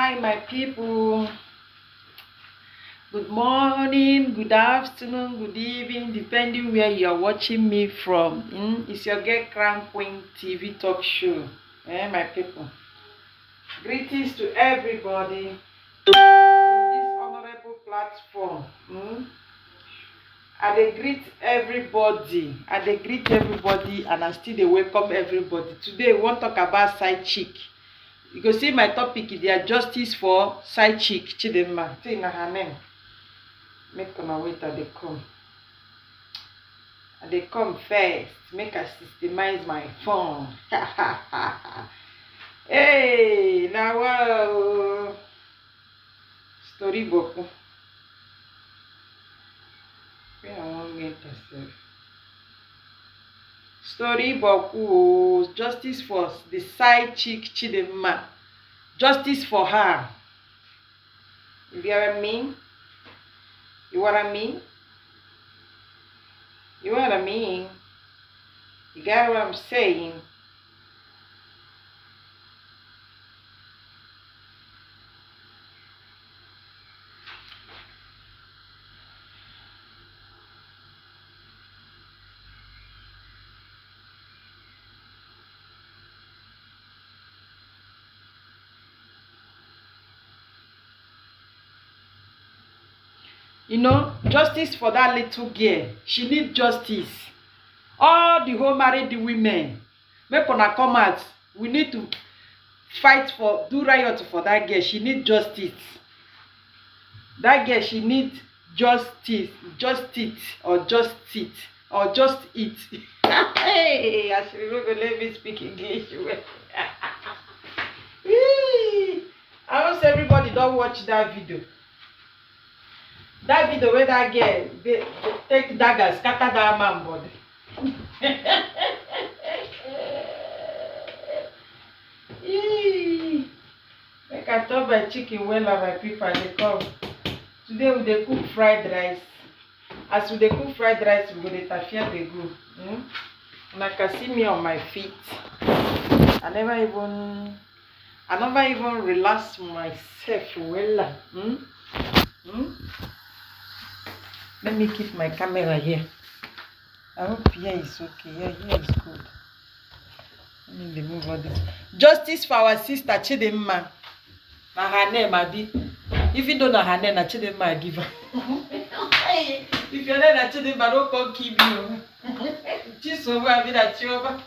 Hi, my people. Good morning, good afternoon, good evening, depending where you are watching me from. It's your girl Crown Queen TV talk show. My people. Greetings to everybody in this honorable platform. I greet everybody. And I still dey welcome everybody. Today we wan talk about side chick. You go see my topic, their justice for side chick Chidinma. Say na her name. Make una wait, I dey come first. Make I systemize my phone. Hey, now wow. Story boku. Where I wan get myself. Story boku. Justice for the side chick Chidinma. Justice for her. You get what I mean? You what I mean? You what I mean? You get what I'm saying? You know, justice for that little girl. She need justice. All the whole married women, make una come out. We need to fight for, do riot for that girl. She need justice. That girl, she need justice. Just it or just it or just it. Hey, I should not go let me speak English. I hope everybody don't watch that video. That video where that girl they take dagger, scatter that man body. Make I chop my chicken well and my people they come. Today we dey cook fried rice. As we dey cook fried rice, we go dey tafia dey go. And I can see me on my feet. I never even relax myself well. Let me keep my camera here. I hope here is okay. Yeah, here is good. Let me remove all this. Justice for our sister Chidinma. Na her name, Abi. Even though na her name, na Chidinma give her. If your name na Chidinma, don't come kill me. Just over, Abi, that you over.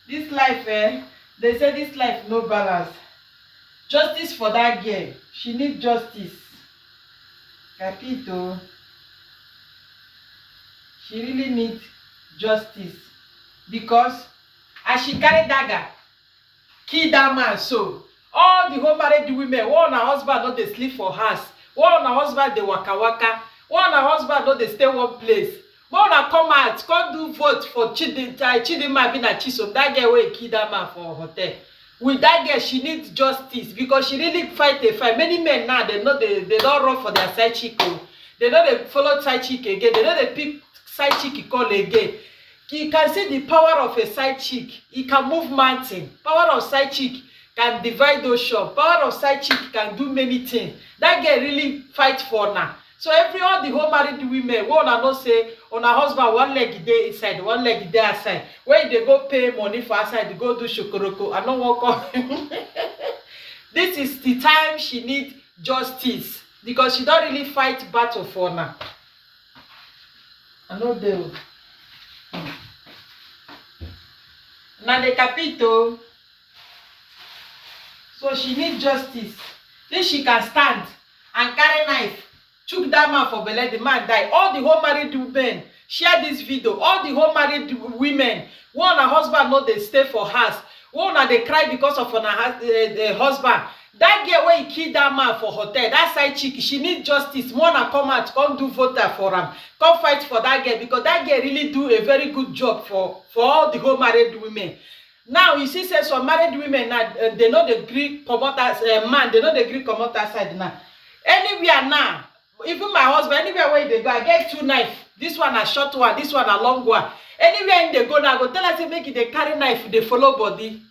This life, they say this life no balance. Justice for that girl. She need justice. Capito. She really needs justice. Because as she carry dagger, kill that man so. All the whole married women, one her husband don't they sleep for house. One her husband they waka waka. One her husband don't they stay one place. One her come out, come do vote for Chidinma being a Chisom. That girl will kill that man for a hotel. With that girl, she needs justice because she really fight a fight. Many men now, they know they don't run for their side chick. They know they follow side chick again. They know they pick side chick call again. You can see the power of a side chick. It can move mountain. Power of side chick can divide ocean. Power of side chick can do many things. That girl really fight for now. So all the whole married women, one I know say on her husband, one leg dey inside, one leg dey outside. When they go pay money for outside, they go do shokoroko. I don't want come. This is the time she need justice because she don't really fight battle for now. I know they. Now the capito. So she need justice. Then she can stand and carry knife. Chook that man for belly, the man die. All the whole married women share this video. All the whole married women, one her husband know they stay for house. One they cry because of her husband. That girl when he kill that man for hotel, that side chick, she need justice. One come out, come do voter for him, come fight for that girl because that girl really do a very good job for all the whole married women. Now you see, say some married women now they know the Greek promoters man, they know the Greek promoter side now. Anywhere now. Even my husband, anywhere where they go, I get 2 knives. This one a short one, this one a long one. Anywhere they go now, I go tell us to make it they carry knife, they follow body.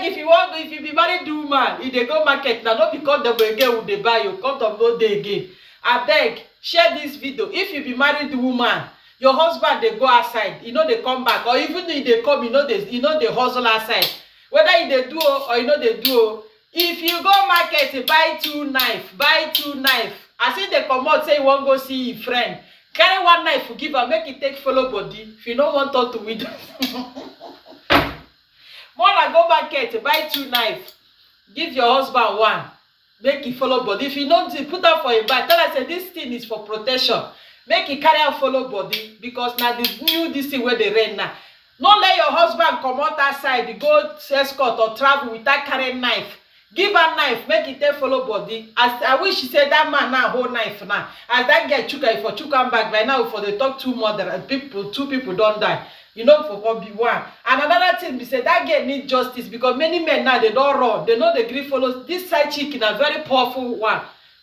beg, if you be married woman, if they go market now, not because them again will they buy you, come them no day again. I beg, share this video. If you be married woman, your husband they go outside, you know they come back, or even if they come, you know they hustle outside. Whether you they do or you know they do. If you go market, buy two knife, As if they come out say you won't go see your friend. Carry one knife, give her, make it take follow body. If you don't want her to win. More like go market, buy two knife, give your husband one, make it follow body. If you don't put her for a bag, tell her say this thing is for protection. Make it carry out follow body, because now this new this thing where they rent now. Don't let your husband come out outside, go escort or travel without carrying knife. Give her knife, make it take follow body. As I wish she said that man now hold knife now. As that get chuka, if for chuka back by now, for the talk two mother people, two people don't die. You know, for be one. And another thing, we say that girl need justice, because many men now they don't run. They know the grief follows. This side chick is a very powerful one.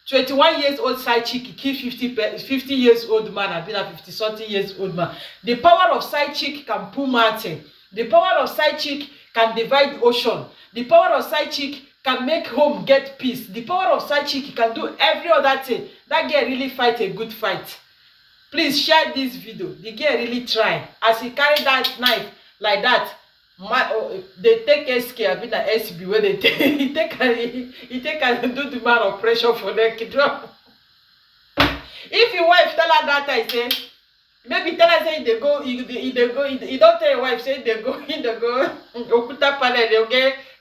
21 years old side chick kill 50 years old man. I've been a 50-something years old man. The power of side chick can pull mountain. The power of side chick can divide the ocean. The power of side chick can make home get peace. The power of side chick can do every other thing. That girl really fight a good fight. Please share this video. The girl really try. As he carry that knife like that, they take SK, I mean the SB where they take he take and do the man of pressure for them to drop. If your wife tell her that I say, maybe tell her say they go, you don't tell your wife say they go Okuta panel,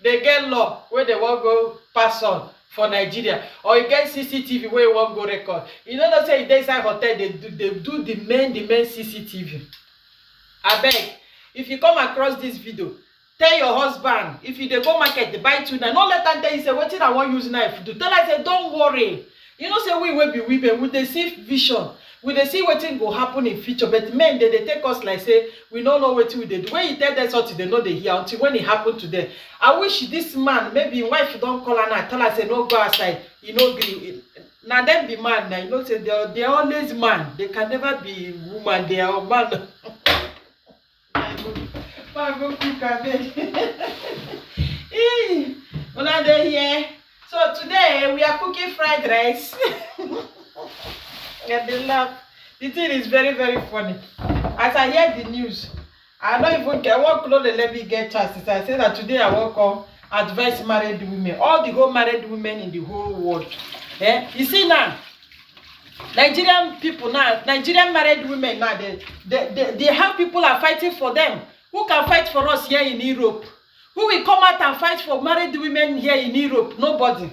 they get law where they won't go pass on for Nigeria, or you get CCTV where you won't go record. You know not say they inside hotel, they do the main CCTV. I beg, if you come across this video, tell your husband, if you dey go market, they buy two knife. Don't let them tell you say wetin I want use knife do. Tell her say don't worry. You know say we will be women, we dey see vision. We dey see wetin go happen in future, but men they take us like say we don't know wetin we dey do. When you tell them something, they know they hear until when it happen to them. I wish this man, maybe him wife don't call her now, tell her say no go outside, you know gree. Now them be man now, you know say they're always man. They can never be woman, they are man. Go cook abeg. Una dey here. So today we are cooking fried rice. Yeah, they laugh. The thing is very, very funny. As I hear the news, I don't even care what clothes they let me get chances. I say that today I will come advise married women, all the whole married women in the whole world. Yeah, you see now, Nigerian people now, Nigerian married women now, they have people are fighting for them. Who can fight for us here in Europe? Who will come out and fight for married women here in Europe? Nobody.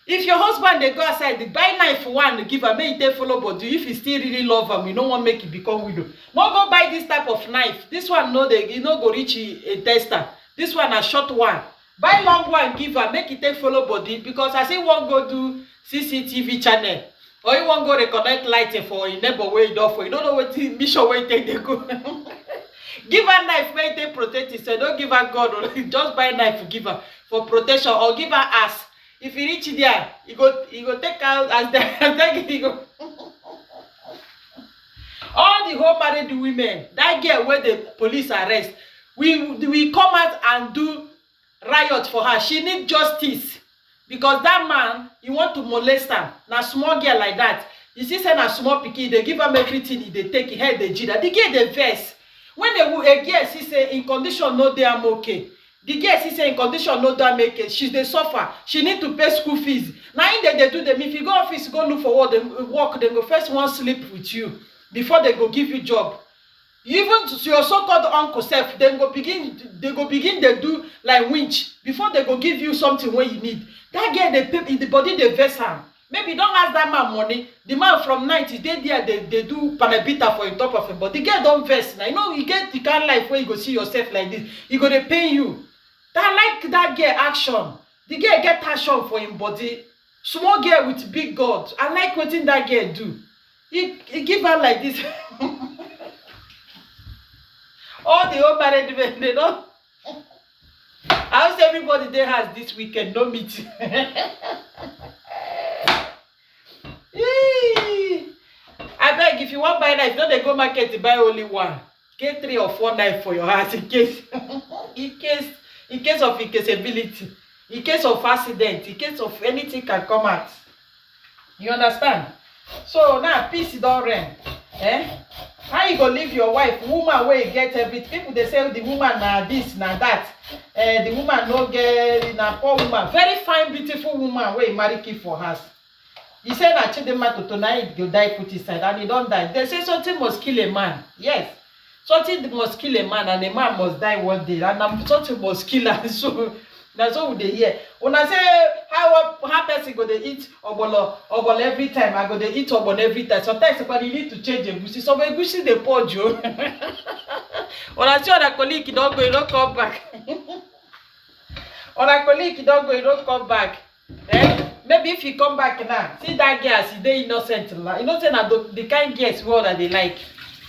If your husband they go outside, they buy knife for one, give her, make it follow body. If you still really love him, you don't want to make it become widow. No go buy this type of knife. This one no, you no go reach a tester. This one a short one. Buy long one, give her, make it take follow body. Because I say one go do CCTV channel, or you want go reconnect lighting for a neighbor way door for. You don't know what mission way take they go. Give her knife where they protect it. So don't give her gun, or just buy knife give her for protection, or give her ass. If you reach there, you go take out as the go. All the whole married women, that girl where the police arrest, we come out and do riot for her. She need justice, because that man, he want to molest her. Now small girl like that, you see say na small pikin, they give him everything, they take it, head the jida. The girl they vex. When a girl see say in condition no dey am okay, the girl see say in condition no dey make it, she dey suffer, she need to pay school fees. Now in they do them, if you go office go look for work, they go first one sleep with you before they go give you job. Even to your so-called uncle self, they go begin they do like winch before they go give you something when you need. That girl they pay in the body they vex am. Maybe don't ask that man money. The man from 90 they there they do panabita for on top of him, but the girl don't vex now. You know you get the kind of life where you go see yourself like this. You go to pay you. That like that girl action. The girl get action for him body. Small girl with big God. I like what that girl do. He give her like this. All the old married men, they don't. I wish everybody there has this weekend, no meeting. I beg, if you want buy knife, don't they go market to buy only one. Get 3 or 4 knives for your house in case in case of incasability, in case of accident, in case of anything can come out. You understand? So now peace don reign. How you go leave your wife, woman wey get everything? People dey say the woman na this na that, the woman no get, na poor woman, very fine beautiful woman wey marry keep for house. He say na Chidinma Toto na him go die put inside, and he don die. They say something must kill a man. Yes, something must kill a man, and a man must die one day, and something must kill her. So that's what we dey hear. Una say how person go dey eat ogbolo every time. I go dey eat ogbolo every time. Sometimes you need to change egusi. Some egusi dey purge o. Una see other colleague don go, e don come back. Other colleague don go, e don come back. Maybe if you come back now, see that girl as e dey innocent. You know say na the kind girls wey una dey like.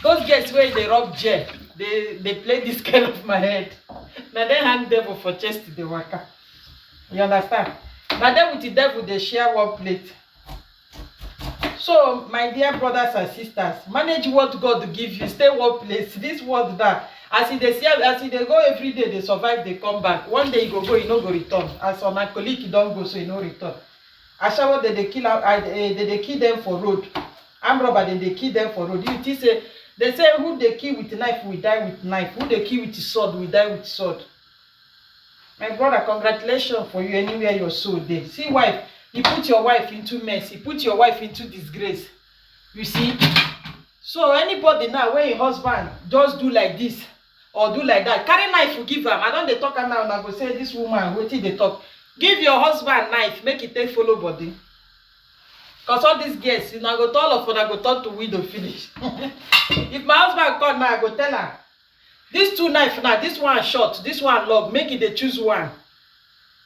Those girls wey dey rub gel, they play this kind of my head. Na dem hang devil for chest dey waka. You understand? Na dem with the devil dey share one plate. So my dear brothers and sisters, manage what God give you. Stay one place. This world now, as e dey go every day, dey survive, dey come back. One day e go go, e no go return. As for my colleague, e don go, so e no return. Ashawo dey kill them for road. Armed robber dey kill them for road. You think say they say who they kill with knife will die with knife. Who they kill with sword will die with sword. My brother, congratulations for you anywhere your soul dey. See wife, you put your wife into mess. You put your wife into disgrace. You see? So anybody now where your husband just do like this or do like that, carry knife to give am. I don't dey talk am now. I go say this woman wetin dey talk. Give your husband knife, make it take follow body. Because all these girls, you know, I go tell all of una go turn to widow finish. If my husband come now, I go tell her, these two knife now, this one short, this one long, make it they choose one.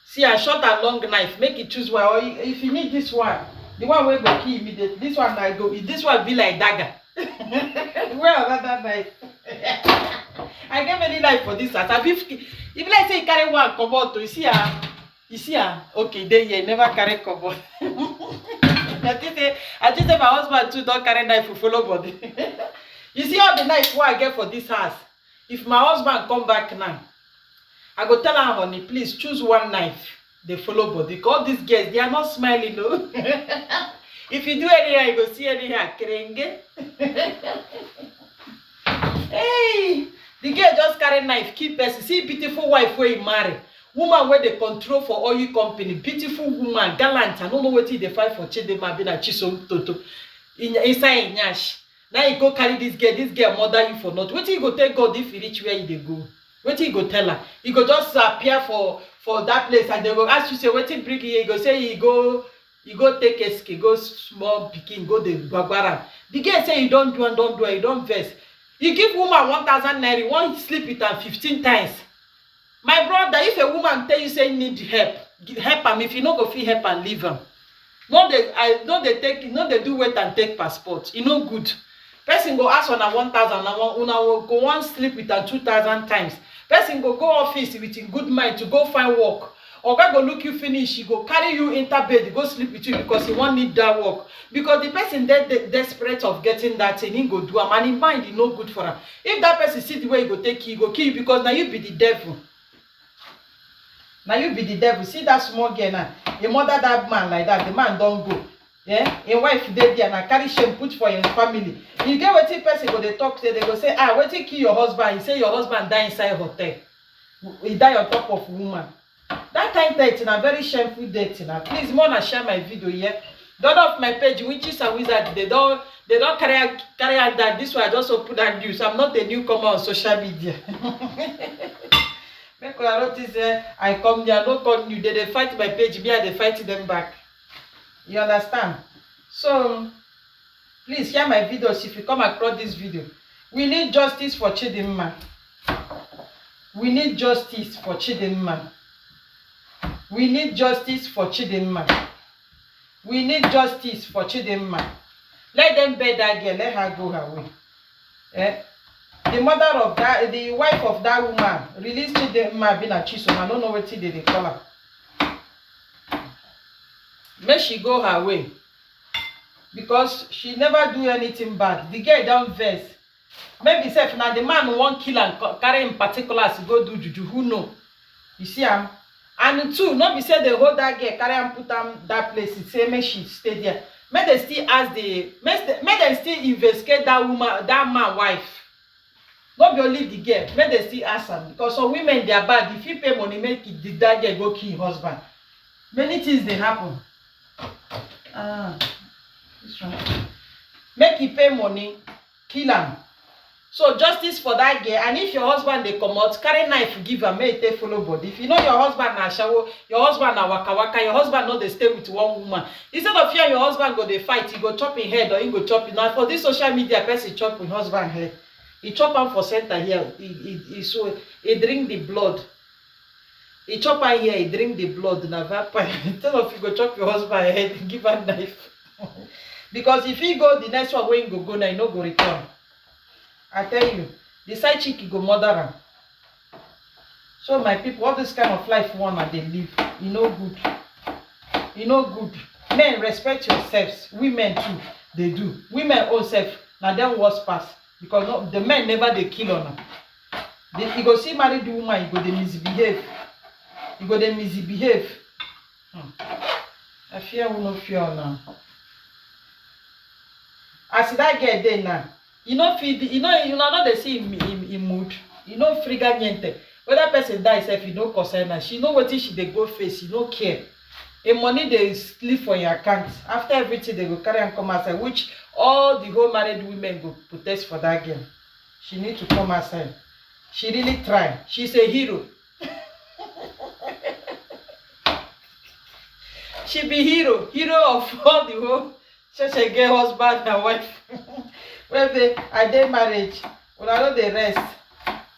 See, a short and long knife, make it choose one. Or if you need this one, the one will go kill immediately. This one I go, this one be like dagger. Where another knife? I get many knife for this house. If let's say you carry one, come out to you see okay, then you never carry cover. I just say my husband too don't carry knife to follow body. You see all the knife what I get for this house. If my husband come back now, I go tell her, honey, please choose one knife. They follow body. Because these girls, they are not smiling, no. If you do anyhow, you go see anyhow. Krenge. Hey, the girl just carry knife, keep person. See beautiful wife where you marry. Woman where they control for oil company. Beautiful woman, gallant. I don't know what they fight for Chidinma Bina Chisom Toto. Inside Nyash. Now you go carry this girl mother you for not. What you go tell God if you reach where you go? What you go tell her? You go just appear for that place and they go ask you say what you bring here. You go say you go take a ski, go small pikin, go the Bagwara. The girl say you don't do and you don't vex. You give woman 1,000 naira, one sleep with her 15 times. My brother, if a woman tell you say you need help am. If you no go fit help and leave am. No they do wait and take passport. You know good. Person go ask una 1,000, una go one sleep with her 2,000 times. Person go office with a good mind to go find work. Oga go look you finish, he go carry you enter bed, go sleep with you because he won't need that work. Because the person desperate of getting that thing, he go do am, and in mind, he no good for him. If that person see the way he go take you, he go kill you because now you be the devil. Now you be the devil. See that small girl now. You mother that man like that, the man don't go. Yeah, a wife dey there and carry shame put for his family. You get wetin person go dey talk say, they go say, wetin kill your husband? He say your husband die inside hotel. He die on top of woman. That kind death na very shameful death na. Please, more na share my video here. Don't off my page, witches and wizards. They don't carry out that. This one I just put that news. I'm not a newcomer on social media. Make I notice I come there, no come new. They fight my page, me and they fight them back. You understand? So please share my videos if you come across this video. We need justice for Chidinma. We need justice for Chidinma. We need justice for Chidinma. We need justice for Chidinma. Let them beg that girl, let her go her way. The mother of that, the wife of that woman, released Chidinma Bina Chisom. I don't know what they call her. May she go her way. Because she never do anything bad. The girl don't vex. Maybe self now the man won't kill and carry in particular to go do juju. Who know? You see am? And two, not be say they hold that girl, carry am put am that place, say make she stay there. Make dem still ask make dem still investigate that woman, that man wife. No be only the girl, make dem still ask am, because some women they are bad. If you pay money, make that girl go kill her husband. Many things dey happen. This one. Make you pay money, kill am. So justice for that girl. And if your husband dey comot, carry knife give am, make e take follow body. If you know your husband na ashawo, your husband na waka waka, your husband no dey stay with one woman, instead of fear your husband go dey fight, he go chop him head or he go chop him. Now for this social media, person chop him husband head. He chop am for center here. He drink the blood. He chop am here. He drink the blood. Na vampire. Instead of you go chop your husband head, give am knife. Because if he go the next one where he go now, he no go return. I tell you, the side chick he go murder am. So my people, all this kind of life one that they live, e no good. E no good. Men, respect yourselves. Women too, they do. Women own self, na them worst pass. Because no, the men never they kill on them. You go see married woman, you go they misbehave. You go they misbehave. I fear we no fear now. As that girl there now, you know feed, you know they see in mood. You know friga niente. Whether person die self, you know concern her. She know what she they go face, you no care. A money they sleep for your account. After everything, they go carry and come outside, which all the whole married women go protest for that girl. She need to come outside. She really try. She's a hero. She be hero of all the whole such a girl, husband and wife. When they are they marriage, when I know they rest.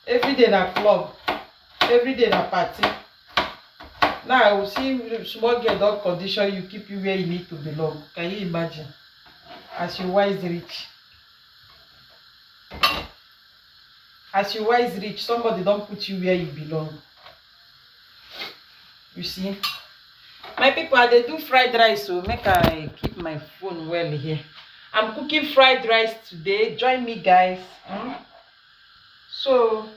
Every day na club, every day na party. Now I will see small girl don't condition you, keep you where you need to belong. Can you imagine? As you wise rich. As you wise rich, somebody don't put you where you belong. You see? My people, they do fried rice, so make I keep my phone well here. I'm cooking fried rice today. Join me, guys. So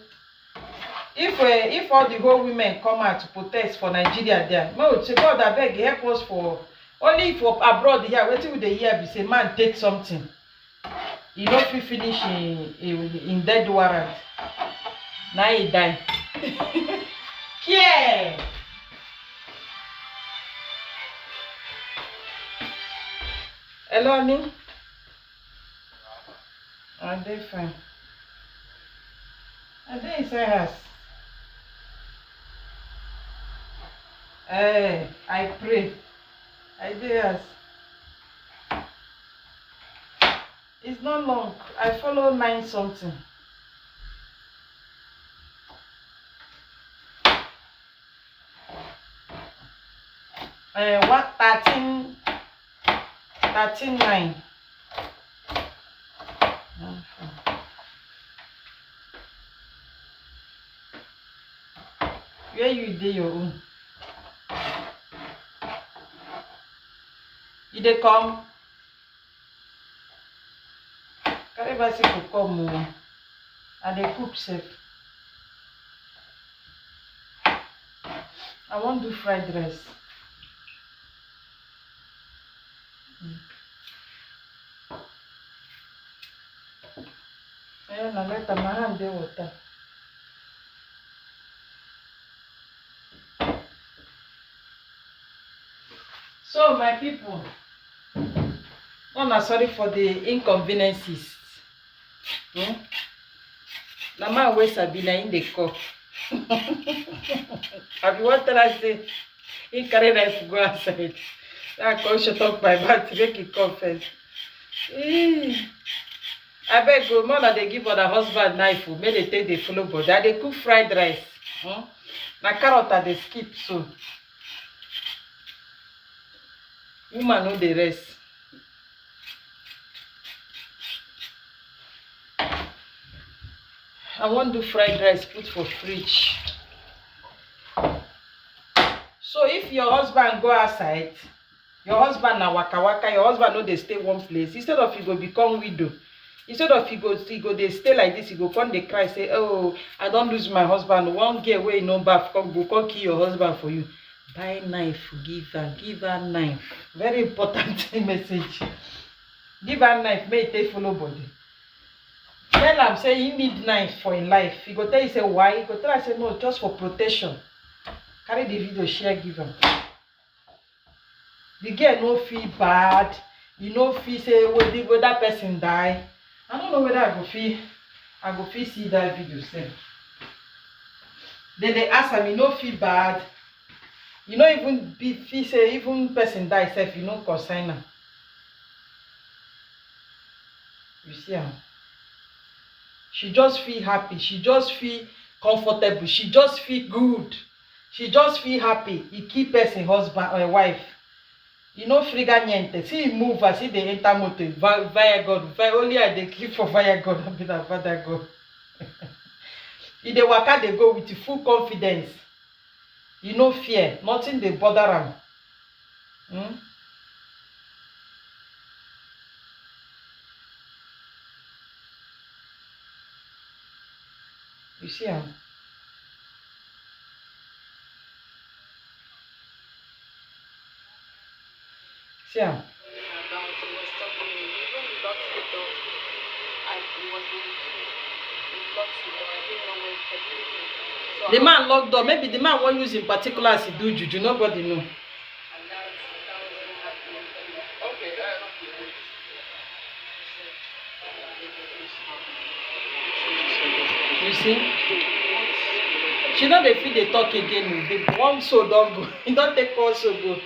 if all the whole women come out to protest for Nigeria there, no, say God abeg help us for only for abroad here. Wetin we dey hear be say man take something, he no fit finish in dead warrant. Now he die. Yeah. Hello, Annie. I'm doing fine. I dey inside house. I pray. I dey house. It's not long. I follow 9 something. What 13:9. Where you dey your own? You dey come? Carry bicycle come o. I dey cook sef. I wan do fried rice. Na let my hand dey water. So my people, sorry for the inconveniences. Na man wey sabi na in dey call. I be wan tell her say he carry knife go outside. I come shut up my mouth make he come first. Abeg go, more than they give other husband knife, make they take the follow body. I dey cook fried rice. Na carrot I dey skip so. Woman no dey rest. I wan do fried rice, put for fridge. So if your husband go outside, your husband na waka waka, your husband no dey stay one place. Instead of you go become widow, instead of he go they stay like this, he go come dey cry say, oh, I don't lose my husband. One girl wey no bath come kill your husband for you. Buy knife, give her knife. Very important message. Give her knife, make it take follow body. Tell am say he need knife for him life. He go tell you say why. He go tell her say no, just for protection. Carry the video, share, give him. The girl no feel bad. You no feel say will that person die. I don't know whether I go feel see that video same. Then they ask him, you no feel bad. You know even feel say even person die self, you no consign her. You see her. She just feel happy. She just feel comfortable. She just feel good. She just feel happy. He keep person husband or wife. You know, friga niente. See him move as if they enter motor via God. Only I they keep for via God. I be that Father God. If they waka, they go with full confidence. You no fear. Nothing they bother them. You see him? See him? The man locked door. Maybe the man won't use in particular as he do juju. Nobody know. You see? She know they feel they talk again. The one soul don't go. He don't take all so go.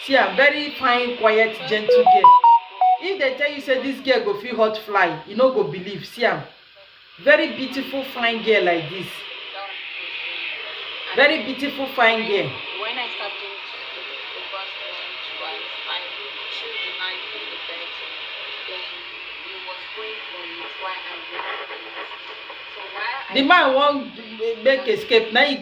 See, I'm very fine, quiet, gentle girl. If they tell you say this girl go feel hot fly, you no go believe. See, I'm very beautiful, fine girl like this. Very beautiful, fine girl. When I started the first twice, I chewed the knife in the bed. Then it was going for it while I went for it. So while the man won't make escape. Now he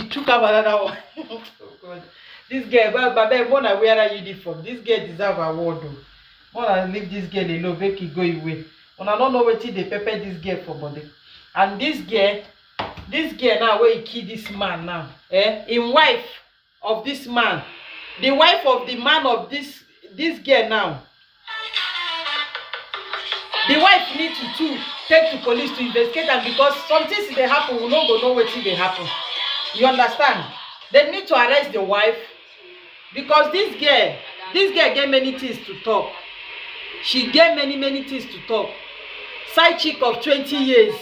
took up another one. Oh God. This girl, but when I wear a uniform, this girl deserve a award. When I leave this girl alone, make it go away. When I don't know what they pepper this girl for body. And this girl now where he kill this man now. In wife of this man. The wife of the man of this girl now. The wife need to take to police to investigate, and because some things they happen, we no go know what they happen. You understand? They need to arrest the wife. Because this girl get many things to talk. She get many things to talk. Side chick of 20 years.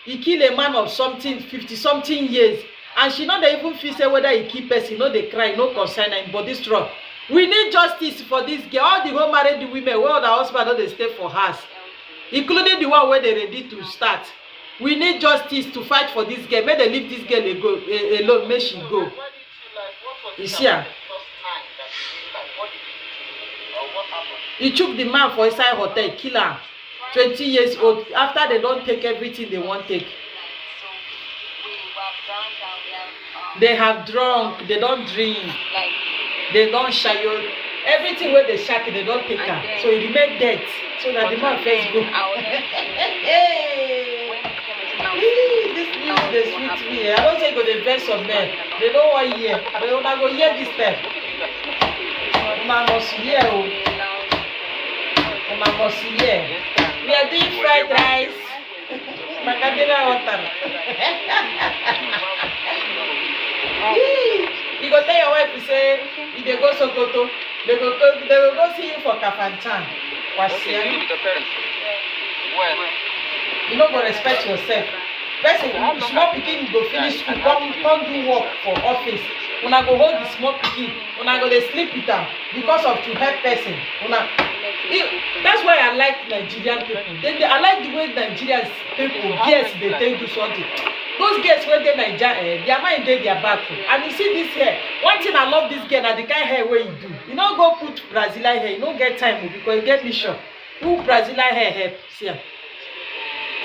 He kill a man of something 50-something years. And she not even feel say whether he keep person, no they cry, no concern, and body strong. We need justice for this girl. All the home married women, where the husband don't they stay for house. Including the one where they ready to start. We need justice to fight for this girl. May they leave this girl alone, may she go. You see her? He took the man for inside hotel, kill her. 20 years old. After they don't take everything they want to take. They have drunk. They don't drink. They don't shy. Everything where they shack, they don't take her. So he remained dead. So that the man first go. This news they sweet me. I don't say go the best of men. They don't want hear. But when I go hear this time. Man must hear. Man must hear. We are doing fried rice. Macadamia water. You go tell your wife to say, if they go Sokoto, they will go see you for Kafanchan. You don't go respect yourself. Person, small pikin go finish school, come do work for office. When I go hold the small pikin, when I go they sleep with them because of to help person. That's why I like Nigerian people. I like the way Nigerian people, yes, they take do something. Those girls when they Nigeria, their mind they their back. And you see this hair. One thing I love this girl that the kind of hair where you do. You don't go put Brazilian hair. You don't get time because you get mission. Who Brazilian hair help?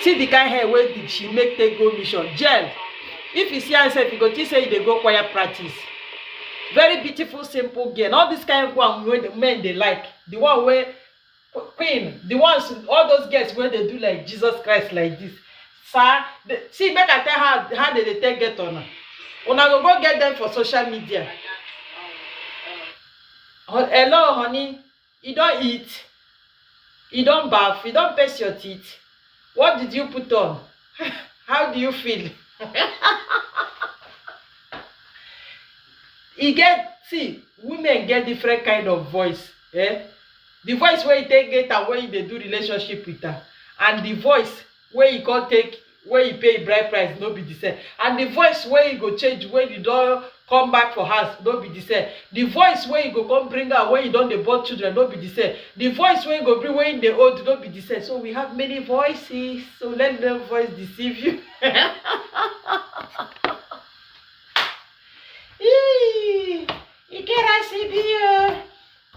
See the kind of hair where did she make take go mission? Gel. If you see herself, you go to say they go choir practice. Very beautiful, simple girl. All this kind of one when the men they like. The one where Queen, the ones, all those girls where they do like Jesus Christ like this. Sir, see, make I tell her how they take get on her. Una go get them for social media. Like that, Hello, honey. You don't eat. You don't bath. You don't paste your teeth. What did you put on? How do you feel? See, women get different kind of voice. Eh? The voice where you take get and when you do relationship with her, and the voice where you go take, where you pay bride price, no be the same. And the voice where you go change when you don't come back for house, no be the same. The voice where you go come bring her when you don't dey born children, no be the same. The voice where you go bring when they old, no be the same. So we have many voices. So let them voice deceive you.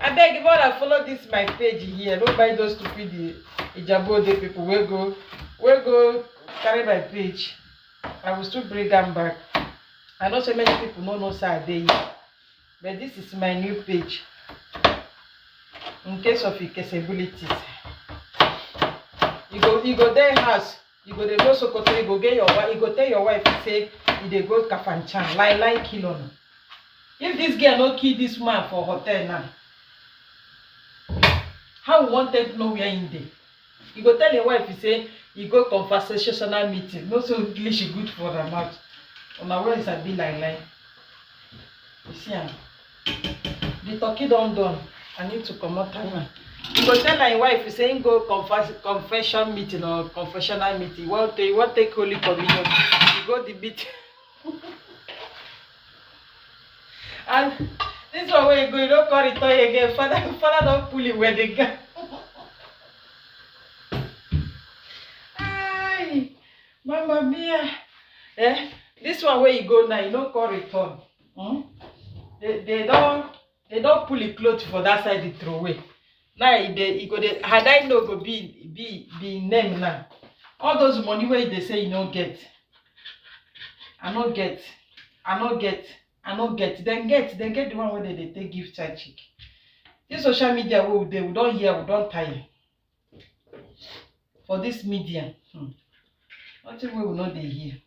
I beg you, I follow this my page here. Don't buy those stupid Ijabode people. We go carry my page. I will still bring them back. I know so many people don't know Saturday, but this is my new page. In case of accessibilities, you go there house. You go there go Sokoto. You go get your wife. You go tell your wife say you dey go Kafanchan. Lie kill on. If this girl no kill this man for hotel now, how we want to know where in there? You go tell your wife, you say, you go conversational meeting. No so English is good for her mouth. On my words, I be like. You see, the turkey done. I need to come out time. You go tell your wife, you say, go confession meeting or confessional meeting. You want to take Holy Communion. You go the meeting. And this one where you go, you don't call it again. Father don't pull it where they go. Ay, Mamma mia. This one where you go now, you don't call return. They don't pull the clothes for that side they throw away. Now you go there. Had I know go be name now. All those money where they say you don't get. I don't get. Then get the one where they take gift side chick. This social media we don't hear, we don't tire. For this media, nothing we will not they hear.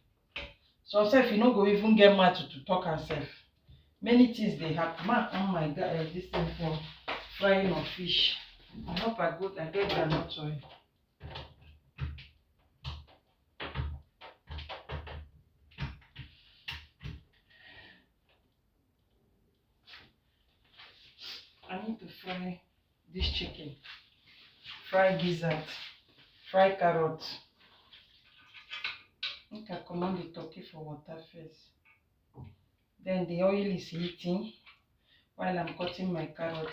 So self you no go even get mad to talk herself. Many things they happen. Oh my God, this thing for frying of fish. I hope I get granite oil. I need to fry this chicken, fry gizzard, fry carrot. I think I command the turkey for water first. Then the oil is heating while I'm cutting my carrot.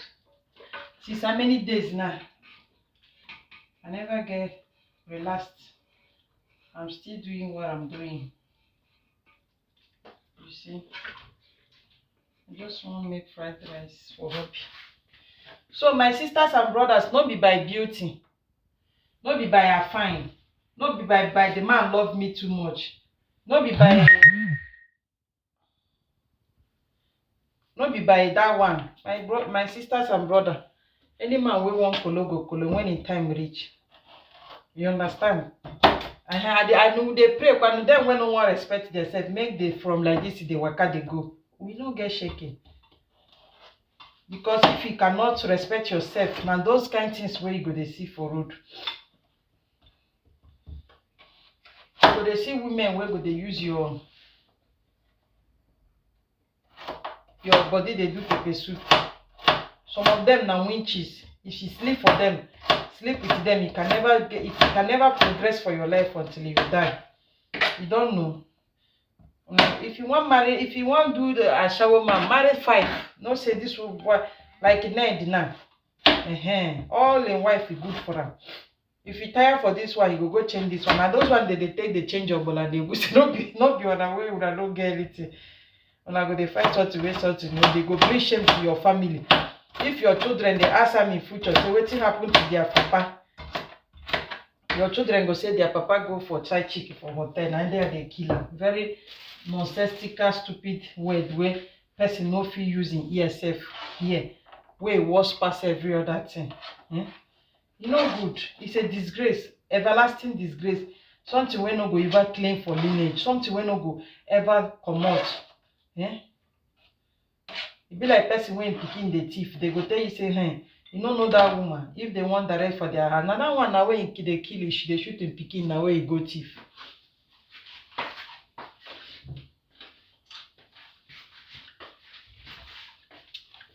Since how many days now? I never get relaxed. I'm still doing what I'm doing. You see? I just want to make fried rice for hubby. So my sisters and brothers, not be by beauty, not be by her fine, not be by the man love me too much, not be by that one. My sisters and brother, any man we want kolo go kolo when in time reach. You understand? I know they pray when them when no one respect themselves, make they from like this they waka they go. We don't get shaking. Because if you cannot respect yourself, now those kind of things where you go they see for road. So they see women where go they use your body they do pepper soup. Some of them now winches. If you sleep with them, you can never progress for your life until you die. You don't know. If you want do the ashawo man, marry 5. No say this will like in now. All in wife is good for them. If you tire for this one, you go change this one. And those ones they take the change of and they will not be on the way with a no get anything. And I go they find something way something. They go bring shame to your family. If your children they ask them in future, say what happened to their papa. Your children go say their papa go for child chicken for hotel and there they kill them. Very nonsensical, stupid word where person no feel using ESF here. Where worse pass every other thing. e no good. It's a disgrace, everlasting disgrace. Something wey no go ever claim for lineage, something wey no go ever comot. Eh? E be like person wey im pikin dey thief, they go tell you say, hey, you no know that woman. If they wan direct for their hand, na that one na wey dey kill, she dey shoot im pikin, na wey e go thief.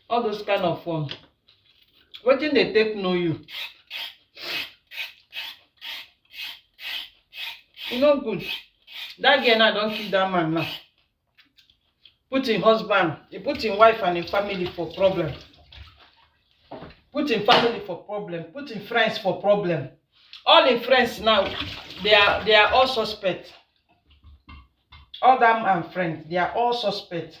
All those kind of one. Wetin dey take know you? E no good. That girl now don kill that man now. Put him husband, he put him wife and him family for problem. Put him family for problem. Put him friends for problem. All him friends now, they are all suspect. All them and friends, they are all suspect.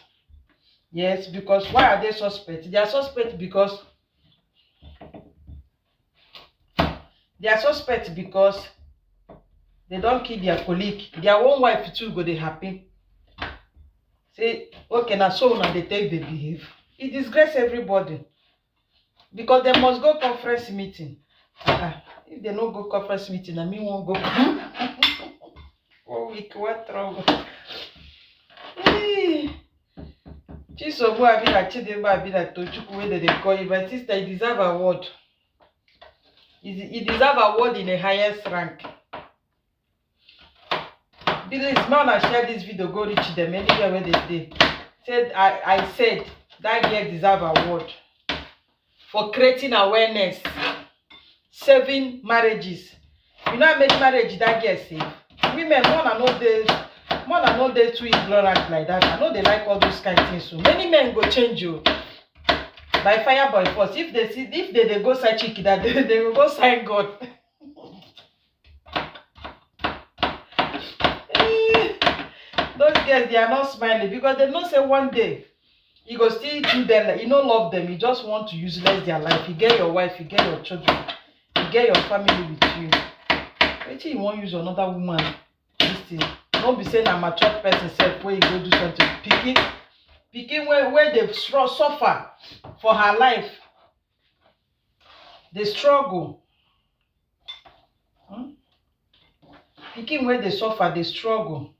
Yes, because why are they suspect? They are suspect because they don't kill their colleague. Their own wife too go dey happy. Say, okay, now so now they take the behave. It disgrace everybody. Because they must go conference meeting. If they no go conference meeting, I mean won't go. Oh, week, what trouble? Chisobu abi like Chidimba abi like Tochukwu wey they call you. My sister, he deserve award. He deserve award in the highest rank. Please, man, I share this video, go reach them anywhere where they dey. Said I said that girl deserve award for creating awareness, saving marriages. You know how many marriage that girl save? Women more than no dey too ignorant like that. I know they like all those kind of things. So many men go change you by fire by force. If they go sign chick that they will go sign God. Those girls, they are not smiling because they know say one day you go still do them. You don't love them. You just want to useless their life. You get your wife, you get your children, you get your family with you. Wait till you won't use another woman. This thing. Don't be saying I'm a mature person self where you go do something. Picking where they suffer for her life. They struggle. Picking where they suffer, they struggle.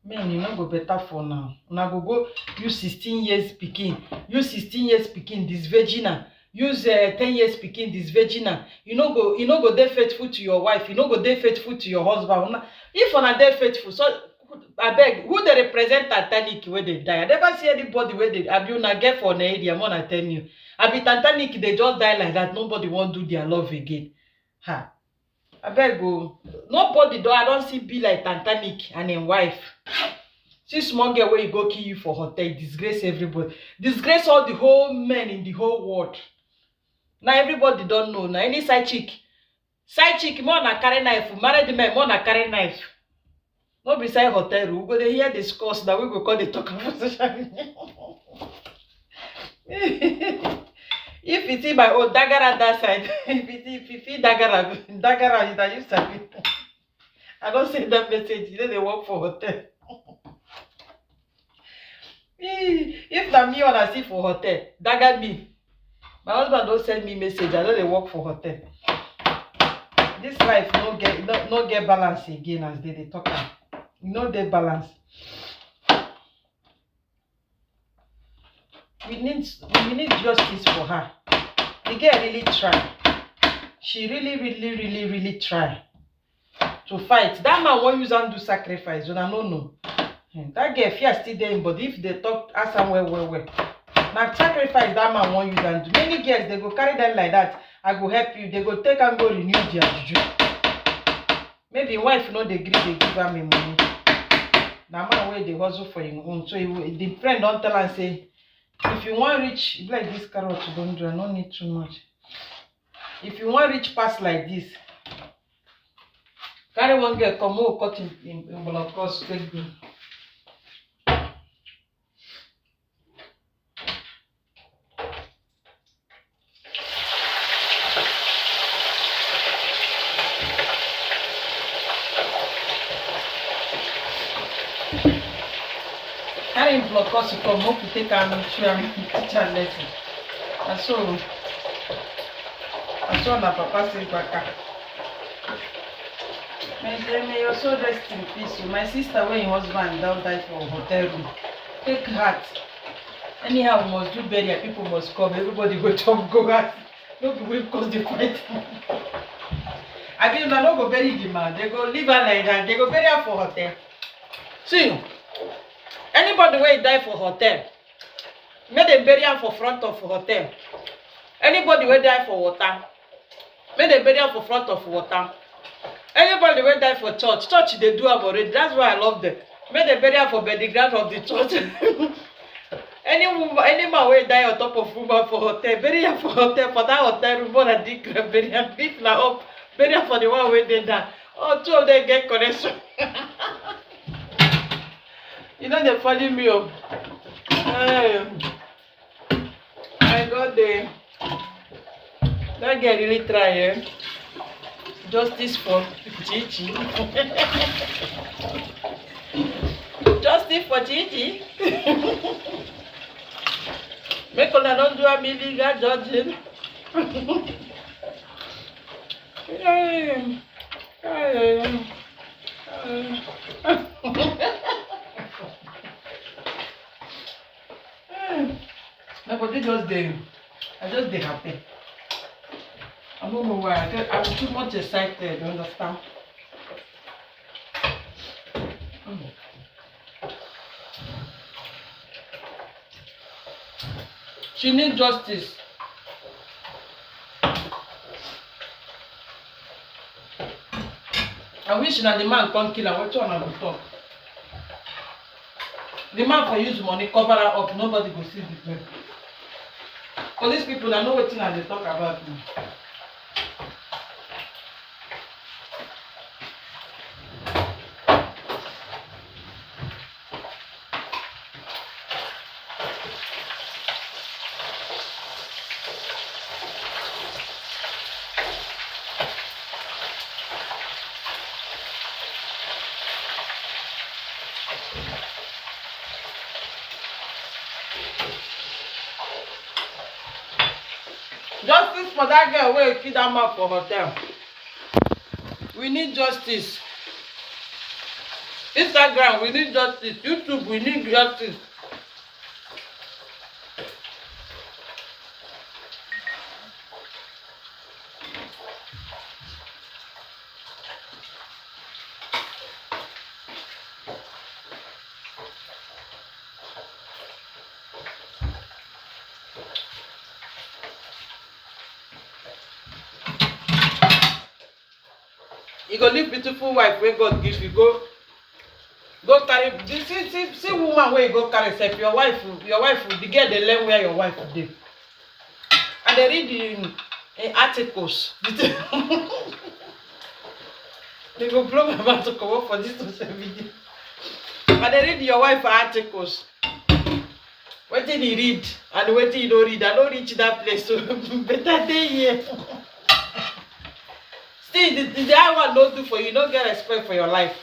Men, you know go better for now. Una go use 16 years picking. Use 16 years picking this virginal. Use 10 years picking this virginal. You know go dey faithful to your wife. You know go dey faithful to your husband. If una dey faithful, so I beg, who they represent Titanic where they die? I never see anybody where they abi una get for an area. More I tell you. Abi Titanic they just die like that. Nobody won't do their love again. Ha. I beg go. Nobody though. I don't see be like Titanic and his wife. See small girl where you go kill you for hotel. Disgrace everybody. Disgrace all the whole men in the whole world. Now everybody don't know. Now any side chick more na carry knife. Married men more na carry knife. No beside hotel room. We go to hear discuss that we go call the talk about social media. If you see my own Dagara that side, if you see Dagara is that you sabi. I don't send that message. You know they work for hotel. If na me wanna see for hotel, Daga me. My husband don't send me message. I know they work for hotel. This life no get balance again as they talk. No dey balance. We need justice for her. The girl really try. She really try to fight. That man won't use and do sacrifice. You know. That girl fear still there, but if they talk, ask them well. Now sacrifice that man won't use and do. Many girls they go carry them like that. I go help you. They go take and go renew their juju. Maybe wife no they give her money. Now man where they hustle for him own. So the friend don't tell and say, if you want rich, like this carrot don't do. I don't need too much. If you want rich pass like this, carry one girl come over cut in blood cost take go. Carry blood cost come hope you take and show and teach her lesson. And so I saw my papa say back. May your soul rest in peace. So my sister, when her husband don't die for hotel room, take heart. Anyhow, we must do burial. People must come. Everybody go chop, go out. No be wey cause the fight. I mean, una no go bury the man. They go leave her like that. They go bury her for hotel. See, anybody wey die for hotel, make dem bury am for front of hotel. Anybody wey die for water, make dem bury am for front of water. Anybody wey die for church dey do am already. That's why I love them. Make dem bury am for the ground of the church. Any man wey die on top of woman for hotel, bury am for hotel, for that hotel room, more than dig grave, bury am, beat na up, bury am for the one wey dey down. Oh, two of them get connection. You know they follow me up. I got the that girl really try, eh? Justice for Gigi. Justice for Gigi. Make una don't do am illegal judging. My body just dey, I just dey happy. I don't know why. I'm too much excited. You understand? She needs justice. I wish that the man can't kill her. What one I will talk? The man for use money cover her up. Nobody go see the girl. Police people that know what thing they talk about me. Justice for that girl wey kill that man for hotel. We need justice. Instagram, we need justice. YouTube, we need justice. You go live beautiful wife wey God give you. Go carry. See woman wey you go carry sef. Your wife, the girl dey learn where your wife dey. And they read the articles. They go blow my mouth to come up for this social media. And they read your wife articles. Wetin he read and wetin he don't read. I don't reach that place, so better dey here. See, the that one don't do for you. You don't get respect for your life.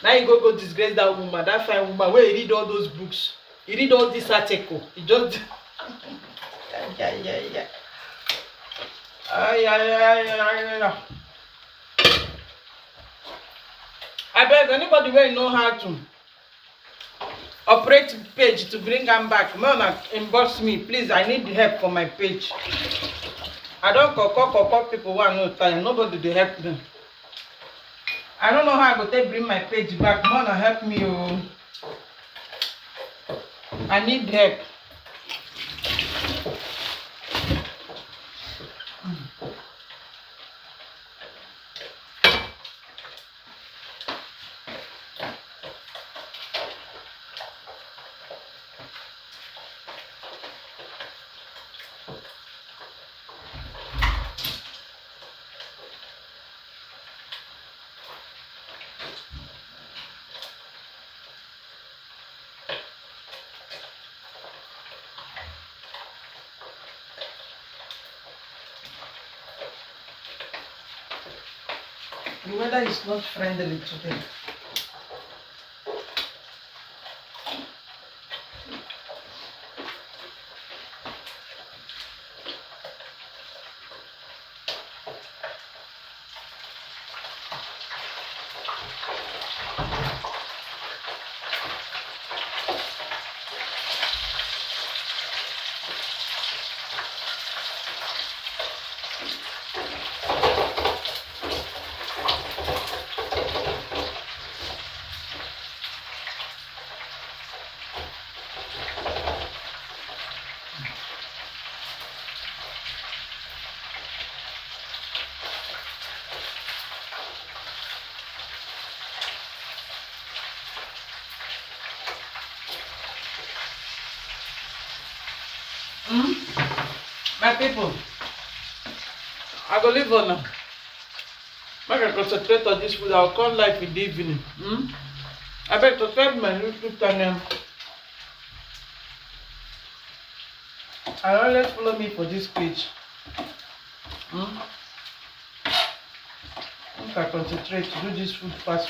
Now you go disgrace that woman, that fine woman where you read all those books. You read all this article. You just yeah. I beg anybody where you know how to operate page to bring them back. Man, inbox me, please. I need help for my page. I don't call people one no time. Nobody they help them. I don't know how I go take bring my page back. Man, help me. Oh. I need help. The weather is not friendly today. My people, I go leave on now. Make I concentrate on this food. I'll come live in the evening. I beg subscribe my YouTube channel. And always follow me for this page. Make I concentrate to do this food fast.